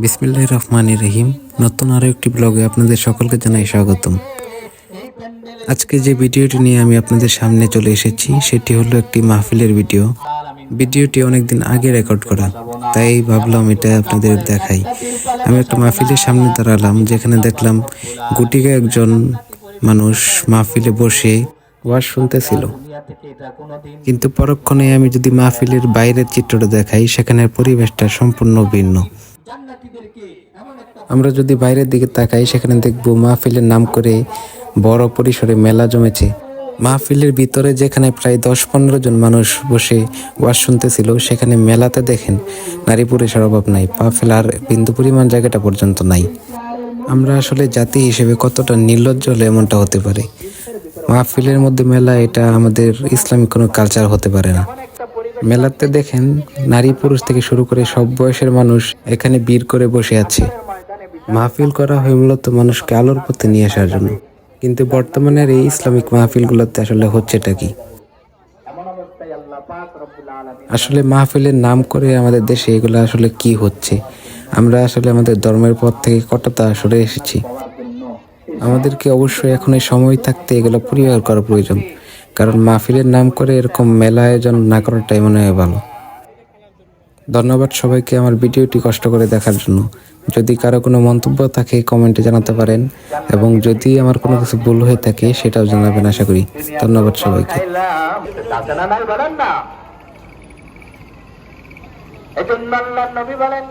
বিসমিল্লাহির রহমানির রহিম। নতুন আরও একটি ব্লগে আপনাদের সকলকে জানাই স্বাগতম। আজকে যে ভিডিওটি নিয়ে আমি আপনাদের সামনে চলে এসেছি সেটি হলো একটি মাহফিলের ভিডিও। ভিডিওটি অনেকদিন আগে রেকর্ড করা, তাই ভাবলাম এটা আপনাদের দেখাই। আমি একটা মাহফিলের সামনে দাঁড়ালাম, যেখানে দেখলাম গুটিকে একজন মানুষ মাহফিলে বসে ওয়াজ শুনতেছিল। কিন্তু পরক্ষণে আমি যদি মাহফিলের বাইরের চিত্রটা দেখাই, সেখানের পরিবেশটা সম্পূর্ণ ভিন্ন। আমরা যদি বাইরের দিকে তাকাই, সেখানে দেখব মাহফিলের নাম করে বড় পরিসরে মেলা জমেছে। মাহফিলের ভিতরে যেখানে প্রায় 10-15 জন মানুষ বসে ওয়াজ শুনতেছিল, সেখানে মেলাতে দেখেন নারী পুরুষের অভাব নাই, পা ফেলার বিন্দু পরিমাণ জায়গাটা পর্যন্ত নাই। আমরা আসলে জাতি হিসেবে কতটা নির্লজ্জ হলে এমনটা হতে পারে। মাহফিলের মধ্যে মেলা, এটা আমাদের ইসলামিক কোনো কালচার হতে পারে না। মেলাতে দেখেন নারী পুরুষ থেকে শুরু করে সব বয়সের মানুষ এখানে ভিড় করে বসে আছে। মাহফিল করা হয় মূলত মানুষকে আলোর পথে নিয়ে আসার জন্য, কিন্তু বর্তমানের এই ইসলামিক মাহফিলগুলোতে আসলে হচ্ছেটা কি? আসলে মাহফিলের নাম করে আমাদের দেশে এগুলো আসলে কি হচ্ছে? আমরা আসলে আমাদের ধর্মের পথ থেকে কতটা সরে এসেছি। আমাদেরকে অবশ্যই এখন এই সময় থাকতে এগুলো পরিহার করা প্রয়োজন, কারণ মাহফিলের নাম করে এরকম মেলা আয়োজন না করাটাই মনে হয় ভালো। ধন্যবাদ সবাইকে আমার ভিডিওটি কষ্ট করে দেখার জন্য। যদি কারো কোনো মন্তব্য থাকে কমেন্টে জানাতে পারেন, এবং যদি আমার কোনো কিছু ভুল হয়ে থাকে সেটাও জানাবেন আশা করি। ধন্যবাদ সবাইকে। এজন্য আল্লাহর নবী বলেন,